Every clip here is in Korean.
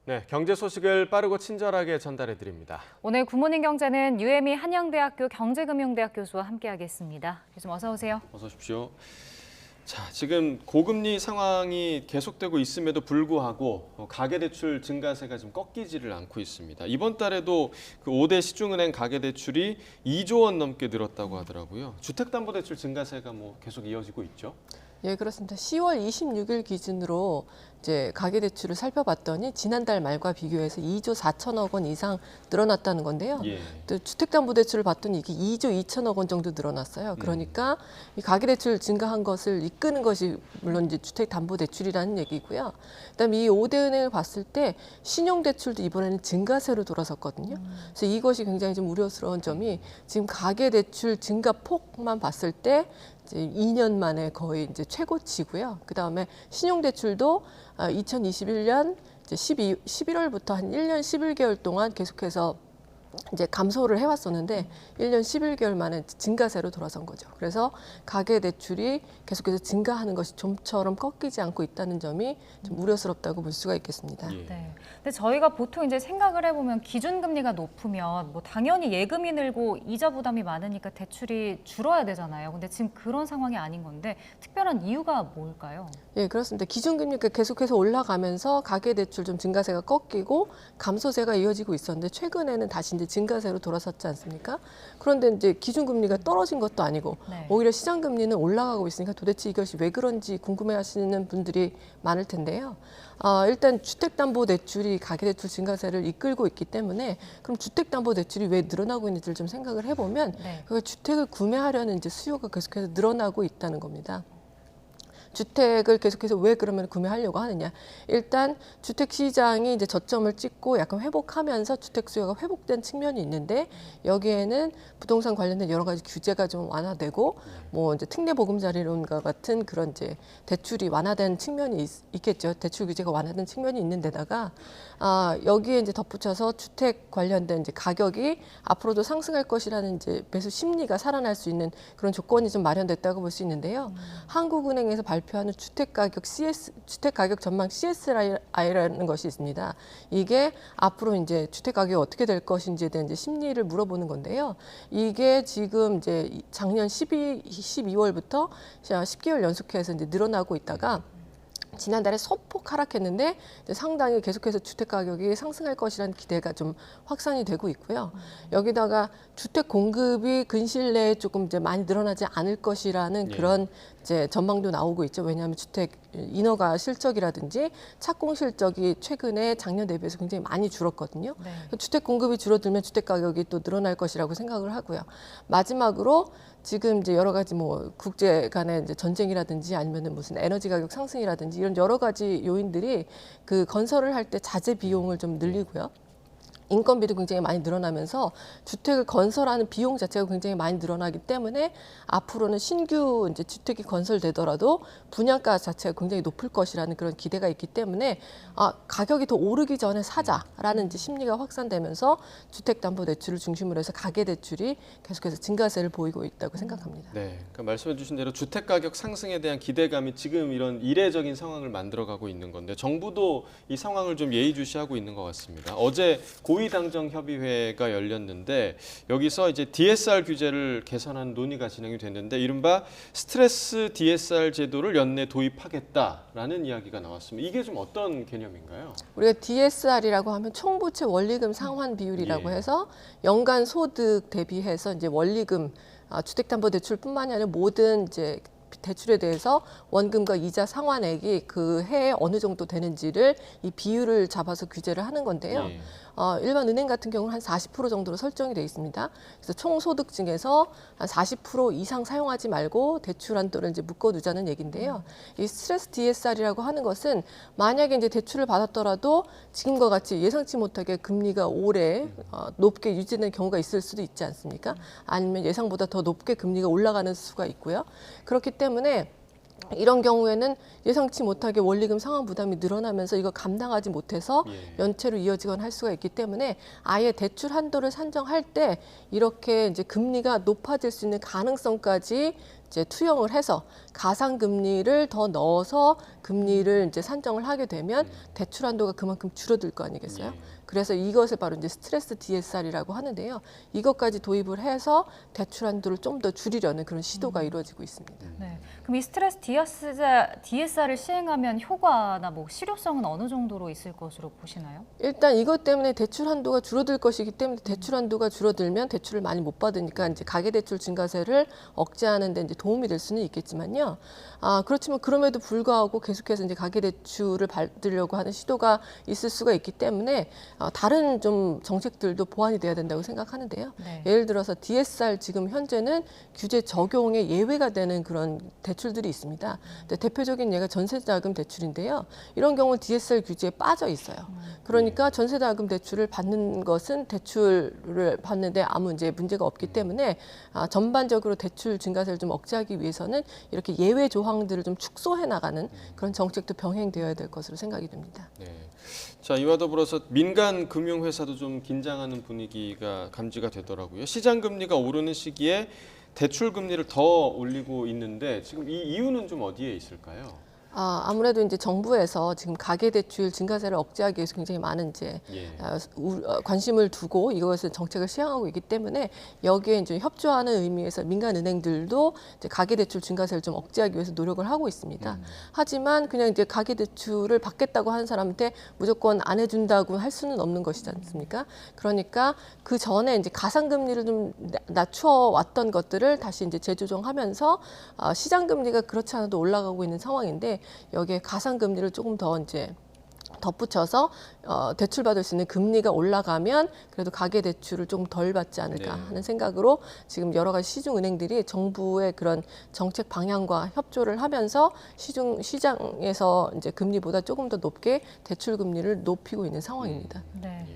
네, 경제 소식을 빠르고 친절하게 전달해 드립니다. 오늘 굿모닝 경제는 유혜미 한양대학교 경제금융대학 교수와 함께하겠습니다. 교수님 어서 오세요. 어서 오십시오. 자, 지금 고금리 상황이 계속되고 있음에도 불구하고 가계대출 증가세가 좀 꺾이지를 않고 있습니다. 이번 달에도 그 5대 시중은행 가계대출이 2조 원 넘게 늘었다고 하더라고요. 주택담보대출 증가세가 계속 이어지고 있죠. 예, 그렇습니다. 10월 26일 기준으로 이제 가계대출을 살펴봤더니 지난달 말과 비교해서 2조 4천억 원 이상 늘어났다는 건데요. 예. 또 주택담보대출을 봤더니 이게 2조 2천억 원 정도 늘어났어요. 그러니까 이 가계대출 증가한 것을 이끄는 것이 물론 이제 주택담보대출이라는 얘기고요. 그다음에 이 5대 은행을 봤을 때 신용대출도 이번에는 증가세로 돌아섰거든요. 그래서 이것이 굉장히 좀 우려스러운 점이 지금 가계대출 증가폭만 봤을 때 이제 2년 만에 거의 이제 최고치고요. 그다음에 신용대출도 2021년 이제 11월부터 한 1년 11개월 동안 계속해서 이제 감소를 해왔었는데 1년 11개월 만에 증가세로 돌아선 거죠. 그래서 가계대출이 계속해서 증가하는 것이 좀처럼 꺾이지 않고 있다는 점이 좀 우려스럽다고 볼 수가 있겠습니다. 예. 네. 근데 저희가 보통 이제 생각을 해보면 기준금리가 높으면 당연히 예금이 늘고 이자 부담이 많으니까 대출이 줄어야 되잖아요. 근데 지금 그런 상황이 아닌 건데 특별한 이유가 뭘까요? 예, 그렇습니다. 기준금리가 계속해서 올라가면서 가계대출 좀 증가세가 꺾이고 감소세가 이어지고 있었는데 최근에는 다시 이제 증가세로 돌아섰지 않습니까? 그런데 이제 기준금리가 떨어진 것도 아니고 네. 오히려 시장금리는 올라가고 있으니까 도대체 이것이 왜 그런지 궁금해하시는 분들이 많을 텐데요. 일단 주택담보대출이 가계대출 증가세를 이끌고 있기 때문에 그럼 주택담보대출이 왜 늘어나고 있는지를 좀 생각을 해보면 네. 그 주택을 구매하려는 이제 수요가 계속해서 늘어나고 있다는 겁니다. 주택을 계속해서 왜 그러면 구매하려고 하느냐? 일단 주택 시장이 이제 저점을 찍고 약간 회복하면서 주택 수요가 회복된 측면이 있는데 여기에는 부동산 관련된 여러 가지 규제가 좀 완화되고 이제 특례 보금자리론과 같은 그런 이제 대출이 완화된 측면이 있겠죠. 대출 규제가 완화된 측면이 있는 데다가 여기에 이제 덧붙여서 주택 관련된 이제 가격이 앞으로도 상승할 것이라는 이제 매수 심리가 살아날 수 있는 그런 조건이 좀 마련됐다고 볼 수 있는데요. 한국은행에서 발표하는 주택 가격 전망 CSI라는 것이 있습니다. 이게 앞으로 이제 주택 가격이 어떻게 될 것인지에 대한 이제 심리를 물어보는 건데요. 이게 지금 이제 작년 12월부터 10개월 연속해서 이제 늘어나고 있다가 지난달에 소폭 하락했는데 이제 상당히 계속해서 주택 가격이 상승할 것이라는 기대가 좀 확산이 되고 있고요. 여기다가 주택 공급이 근시일 내에 조금 이제 많이 늘어나지 않을 것이라는 그런 이제 전망도 나오고 있죠. 왜냐하면 주택 인허가 실적이라든지 착공 실적이 최근에 작년 대비해서 굉장히 많이 줄었거든요. 네. 주택 공급이 줄어들면 주택 가격이 또 늘어날 것이라고 생각을 하고요. 마지막으로 지금 이제 여러 가지 국제 간의 이제 전쟁이라든지 아니면은 무슨 에너지 가격 상승이라든지 이런 여러 가지 요인들이 그 건설을 할 때 자재 비용을 좀 늘리고요. 인건비도 굉장히 많이 늘어나면서 주택을 건설하는 비용 자체가 굉장히 많이 늘어나기 때문에 앞으로는 신규 이제 주택이 건설되더라도 분양가 자체가 굉장히 높을 것이라는 그런 기대가 있기 때문에 가격이 더 오르기 전에 사자라는 이제 심리가 확산되면서 주택담보대출을 중심으로 해서 가계대출이 계속해서 증가세를 보이고 있다고 생각합니다. 네, 그러니까 말씀해주신 대로 주택 가격 상승에 대한 기대감이 지금 이런 이례적인 상황을 만들어가고 있는 건데 정부도 이 상황을 좀 예의주시하고 있는 것 같습니다. 어제 고위당정협의회가 열렸는데 여기서 이제 DSR 규제를 개선하는 논의가 진행이 됐는데 이른바 스트레스 DSR 제도를 연내 도입하겠다라는 이야기가 나왔습니다. 이게 좀 어떤 개념인가요? 우리가 DSR이라고 하면 총부채 원리금 상환 비율이라고 해서 연간 소득 대비해서 이제 원리금 주택담보대출뿐만이 아니라 모든 이제 대출에 대해서 원금과 이자 상환액이 그 해에 어느 정도 되는지를 이 비율을 잡아서 규제를 하는 건데요. 일반 은행 같은 경우는 한 40% 정도로 설정이 되어 있습니다. 그래서 총 소득 중에서 한 40% 이상 사용하지 말고 대출 한도를 이제 묶어두자는 얘기인데요. 이 스트레스 DSR이라고 하는 것은 만약에 이제 대출을 받았더라도 지금과 같이 예상치 못하게 금리가 오래 높게 유지되는 경우가 있을 수도 있지 않습니까? 아니면 예상보다 더 높게 금리가 올라가는 수가 있고요. 그렇기 때문에 이런 경우에는 예상치 못하게 원리금 상환 부담이 늘어나면서 이거 감당하지 못해서 예. 연체로 이어지거나 할 수가 있기 때문에 아예 대출 한도를 산정할 때 이렇게 이제 금리가 높아질 수 있는 가능성까지 이제 투영을 해서 가상 금리를 더 넣어서 금리를 이제 산정을 하게 되면 대출 한도가 그만큼 줄어들 거 아니겠어요? 예. 그래서 이것을 바로 이제 스트레스 DSR이라고 하는데요. 이것까지 도입을 해서 대출 한도를 좀 더 줄이려는 그런 시도가 이루어지고 있습니다. 네. 그럼 이 스트레스 DSR을 시행하면 효과나 뭐 실효성은 어느 정도로 있을 것으로 보시나요? 일단 이것 때문에 대출 한도가 줄어들 것이기 때문에 대출 한도가 줄어들면 대출을 많이 못 받으니까 이제 가계대출 증가세를 억제하는 데 이제 도움이 될 수는 있겠지만요. 그렇지만 그럼에도 불구하고 계속해서 이제 가계대출을 받으려고 하는 시도가 있을 수가 있기 때문에 다른 좀 정책들도 보완이 돼야 된다고 생각하는데요. 네. 예를 들어서 DSR 지금 현재는 규제 적용에 예외가 되는 그런 대출들이 있습니다. 근데 대표적인 예가 전세자금 대출인데요. 이런 경우는 DSR 규제에 빠져 있어요. 그러니까 전세자금 대출을 받는 것은 대출을 받는데 아무 이제 문제가 없기 때문에 전반적으로 대출 증가세를 좀 억제하기 위해서는 이렇게 예외 조항들을 좀 축소해 나가는 그런 정책도 병행되어야 될 것으로 생각이 됩니다. 네. 자, 이와 더불어서 민간 금융회사도 좀 긴장하는 분위기가 감지가 되더라고요. 시장 금리가 오르는 시기에 대출 금리를 더 올리고 있는데 지금 이 이유는 좀 어디에 있을까요? 아무래도 이제 정부에서 지금 가계대출 증가세를 억제하기 위해서 굉장히 많은 이제 예. 관심을 두고 이것을 정책을 시행하고 있기 때문에 여기에 이제 협조하는 의미에서 민간 은행들도 이제 가계대출 증가세를 좀 억제하기 위해서 노력을 하고 있습니다. 하지만 그냥 이제 가계대출을 받겠다고 하는 사람한테 무조건 안 해준다고 할 수는 없는 것이지 않습니까? 그러니까 그 전에 이제 가상금리를 좀 낮춰 왔던 것들을 다시 이제 재조정하면서 시장 금리가 그렇지 않아도 올라가고 있는 상황인데. 여기에 가상금리를 조금 더 이제 덧붙여서 대출 받을 수 있는 금리가 올라가면 그래도 가계대출을 좀 덜 받지 않을까 네. 하는 생각으로 지금 여러 가지 시중은행들이 정부의 그런 정책 방향과 협조를 하면서 시장에서 이제 금리보다 조금 더 높게 대출 금리를 높이고 있는 상황입니다. 네.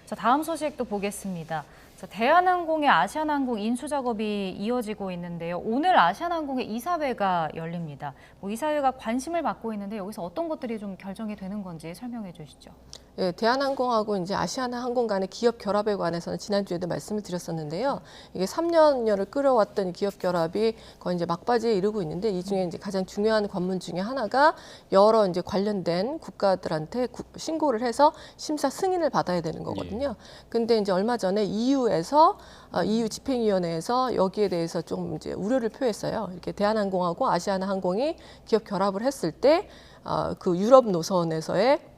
자, 다음 소식도 보겠습니다. 자, 대한항공의 아시아나항공 인수 작업이 이어지고 있는데요. 오늘 아시아나항공의 이사회가 열립니다. 이사회가 관심을 받고 있는데 여기서 어떤 것들이 좀 결정이 되는 건지 설명해 주시죠. 예, 대한항공하고 이제 아시아나항공 간의 기업 결합에 관해서는 지난주에도 말씀을 드렸었는데요. 이게 3년여를 끌어왔던 이 기업 결합이 거의 이제 막바지에 이르고 있는데 이 중에 이제 가장 중요한 관문 중에 하나가 여러 이제 관련된 국가들한테 신고를 해서 심사 승인을 받아야 되는 거거든요. 근데 이제 얼마 전에 EU에서 EU 집행위원회에서 여기에 대해서 좀 이제 우려를 표했어요. 이렇게 대한항공하고 아시아나항공이 기업 결합을 했을 때 그 유럽 노선에서의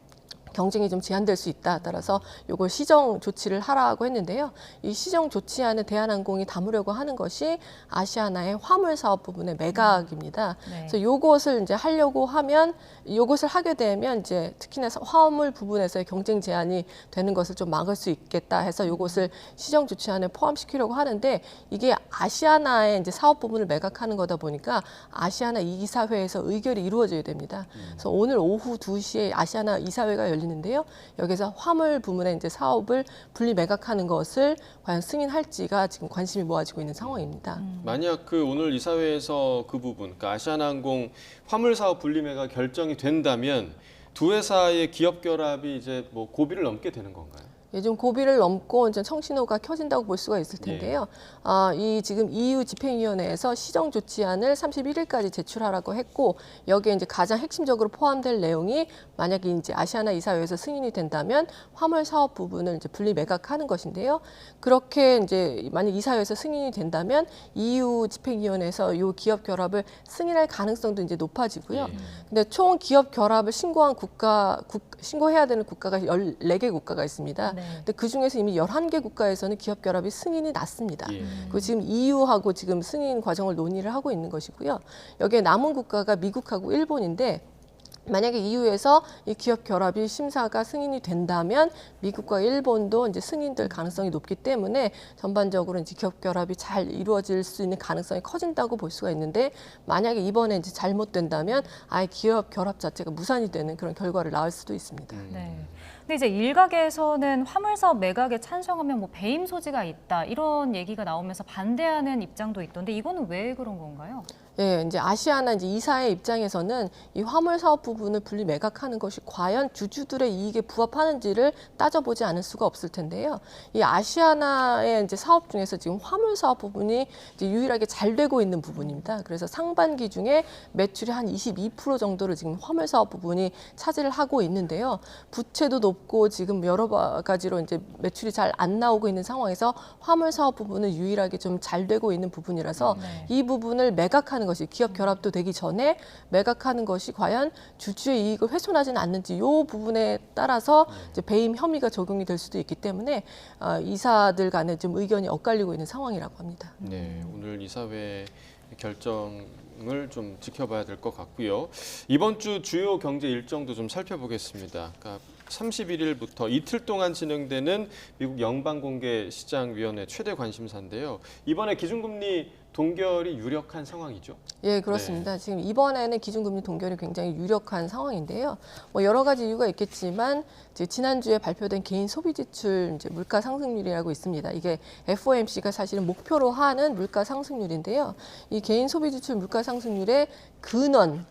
경쟁이 좀 제한될 수 있다. 따라서 이걸 시정 조치를 하라고 했는데요. 이 시정 조치안에 대한항공이 담으려고 하는 것이 아시아나의 화물 사업 부분의 매각입니다. 네. 그래서 이것을 이제 하려고 하면 이것을 하게 되면 이제 특히나 화물 부분에서의 경쟁 제한이 되는 것을 좀 막을 수 있겠다 해서 이것을 시정 조치안에 포함시키려고 하는데 이게 아시아나의 이제 사업 부분을 매각하는 거다 보니까 아시아나 이사회에서 의결이 이루어져야 됩니다. 그래서 오늘 오후 2시에 아시아나 이사회가 열리는데요. 여기서 화물 부문의 이제 사업을 분리 매각하는 것을 과연 승인할지가 지금 관심이 모아지고 있는 상황입니다. 만약 그 오늘 이사회에서 그 부분, 그러니까 아시아나항공 화물 사업 분리 매각 결정이 된다면 두 회사의 기업 결합이 이제 뭐 고비를 넘게 되는 건가요? 요즘 고비를 넘고 이제 청신호가 켜진다고 볼 수가 있을 텐데요. 이 지금 EU 집행위원회에서 시정 조치안을 31일까지 제출하라고 했고 여기에 이제 가장 핵심적으로 포함될 내용이 만약에 이제 아시아나 이사회에서 승인이 된다면 화물 사업 부분을 이제 분리 매각하는 것인데요. 그렇게 이제 만약 이사회에서 승인이 된다면 EU 집행위원회에서 이 기업 결합을 승인할 가능성도 이제 높아지고요. 근데 총 기업 결합을 신고한 신고해야 되는 국가가 14개 국가가 있습니다. 네. 근데 그 중에서 이미 11개 국가에서는 기업 결합이 승인이 났습니다. 예. 그 지금 EU하고 지금 승인 과정을 논의를 하고 있는 것이고요. 여기에 남은 국가가 미국하고 일본인데 만약에 EU에서 이 기업 결합이 심사가 승인이 된다면 미국과 일본도 이제 승인될 가능성이 높기 때문에 전반적으로 이제 기업 결합이 잘 이루어질 수 있는 가능성이 커진다고 볼 수가 있는데 만약에 이번에 이제 잘못된다면 아예 기업 결합 자체가 무산이 되는 그런 결과를 낳을 수도 있습니다. 네. 근데 이제 일각에서는 화물 사업 매각에 찬성하면 뭐 배임 소지가 있다 이런 얘기가 나오면서 반대하는 입장도 있던데 이거는 왜 그런 건가요? 예, 이제 아시아나 이제 이사의 입장에서는 이 화물 사업 부분을 분리 매각하는 것이 과연 주주들의 이익에 부합하는지를 따져보지 않을 수가 없을 텐데요. 이 아시아나의 이제 사업 중에서 지금 화물 사업 부분이 이제 유일하게 잘 되고 있는 부분입니다. 그래서 상반기 중에 매출이 한 22% 정도를 지금 화물 사업 부분이 차지를 하고 있는데요. 부채도 높고 지금 여러 가지로 이제 매출이 잘 안 나오고 있는 상황에서 화물 사업 부분은 유일하게 좀 잘 되고 있는 부분이라서 네. 이 부분을 매각하는 것이 기업 결합도 되기 전에 매각하는 것이 과연 주주의 이익을 훼손하지는 않는지 이 부분에 따라서 이제 배임 혐의가 적용이 될 수도 있기 때문에 이사들 간에 좀 의견이 엇갈리고 있는 상황이라고 합니다. 네, 오늘 이사회 결정을 좀 지켜봐야 될 것 같고요. 이번 주 주요 경제 일정도 좀 살펴보겠습니다. 그러니까 31일부터 이틀 동안 진행되는 미국 연방공개시장위원회 최대 관심사인데요. 이번에 기준금리 동결이 유력한 상황이죠. 예, 그렇습니다. 지금 이번에는 기준금리 동결이 굉장히 유력한 상황인데요. 뭐 여러 가지 이유가 있겠지만 이제 지난주에 발표된 개인 소비 지출 이제 물가 상승률이라고 있습니다. 이게 FOMC가 사실은 목표로 하는 물가 상승률인데요. 이 개인 소비 지출 물가 상승률의 근원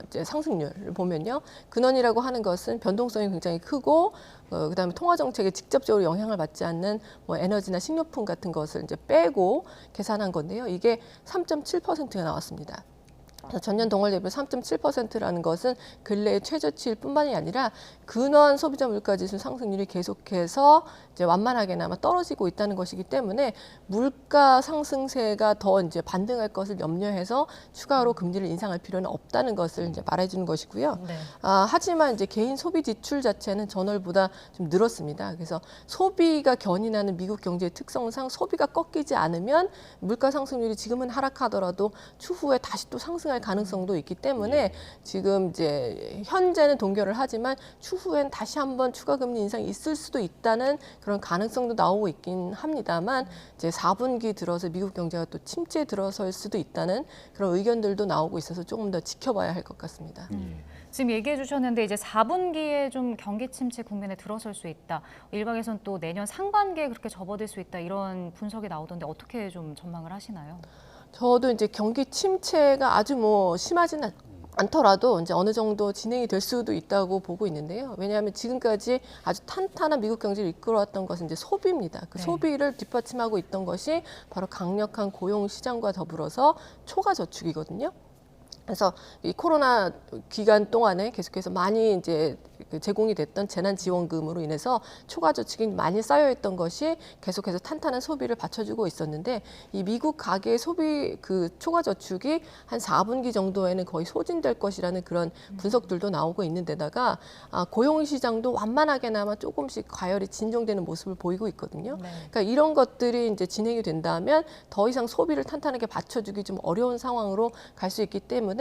이제 상승률을 보면요. 근원이라고 하는 것은 변동성이 굉장히 크고 그다음에 통화 정책에 직접적으로 영향을 받지 않는 뭐 에너지나 식료품 같은 것을 이제 빼고 계산한 건데요. 이게 3.7%가 나왔습니다. 그래서 전년 동월 대비 3.7%라는 것은 근래의 최저치일 뿐만이 아니라 근원 소비자 물가지수 상승률이 계속해서 이제 완만하게나마 떨어지고 있다는 것이기 때문에 물가 상승세가 더 이제 반등할 것을 염려해서 추가로 금리를 인상할 필요는 없다는 것을 이제 말해주는 것이고요. 네. 하지만 이제 개인 소비 지출 자체는 전월보다 좀 늘었습니다. 그래서 소비가 견인하는 미국 경제의 특성상 소비가 꺾이지 않으면 물가 상승률이 지금은 하락하더라도 추후에 다시 또 상승할 가능성도 있기 때문에 지금 이제 현재는 동결을 하지만 추후엔 다시 한번 추가 금리 인상이 있을 수도 있다는 그런 가능성도 나오고 있긴 합니다만 이제 4분기 들어서 미국 경제가 또 침체에 들어설 수도 있다는 그런 의견들도 나오고 있어서 조금 더 지켜봐야 할 것 같습니다. 지금 얘기해 주셨는데 이제 4분기에 좀 경기 침체 국면에 들어설 수 있다. 일각에선 또 내년 상반기에 그렇게 접어들 수 있다. 이런 분석이 나오던데 어떻게 좀 전망을 하시나요? 저도 이제 경기 침체가 아주 뭐 심하지는 않더라도 이제 어느 정도 진행이 될 수도 있다고 보고 있는데요. 왜냐하면 지금까지 아주 탄탄한 미국 경제를 이끌어왔던 것은 이제 소비입니다. 그 네. 소비를 뒷받침하고 있던 것이 바로 강력한 고용 시장과 더불어서 초과 저축이거든요. 그래서 이 코로나 기간 동안에 계속해서 많이 이제 제공이 됐던 재난지원금으로 인해서 초과 저축이 많이 쌓여있던 것이 계속해서 탄탄한 소비를 받쳐주고 있었는데 이 미국 가계 소비 그 초과 저축이 한 4분기 정도에는 거의 소진될 것이라는 그런 분석들도 나오고 있는 데다가 고용 시장도 완만하게나마 조금씩 과열이 진정되는 모습을 보이고 있거든요. 네. 그러니까 이런 것들이 이제 진행이 된다면 더 이상 소비를 탄탄하게 받쳐주기 좀 어려운 상황으로 갈 수 있기 때문에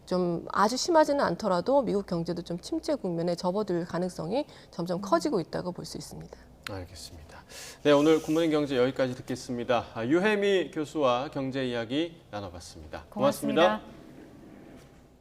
좀 아주 심하지는 않더라도 미국 경제도 좀 침체 국면에 접어들 가능성이 점점 커지고 있다고 볼 수 있습니다. 알겠습니다. 네, 오늘 굿모닝 경제 여기까지 듣겠습니다. 유혜미 교수와 경제 이야기 나눠봤습니다. 고맙습니다. 고맙습니다.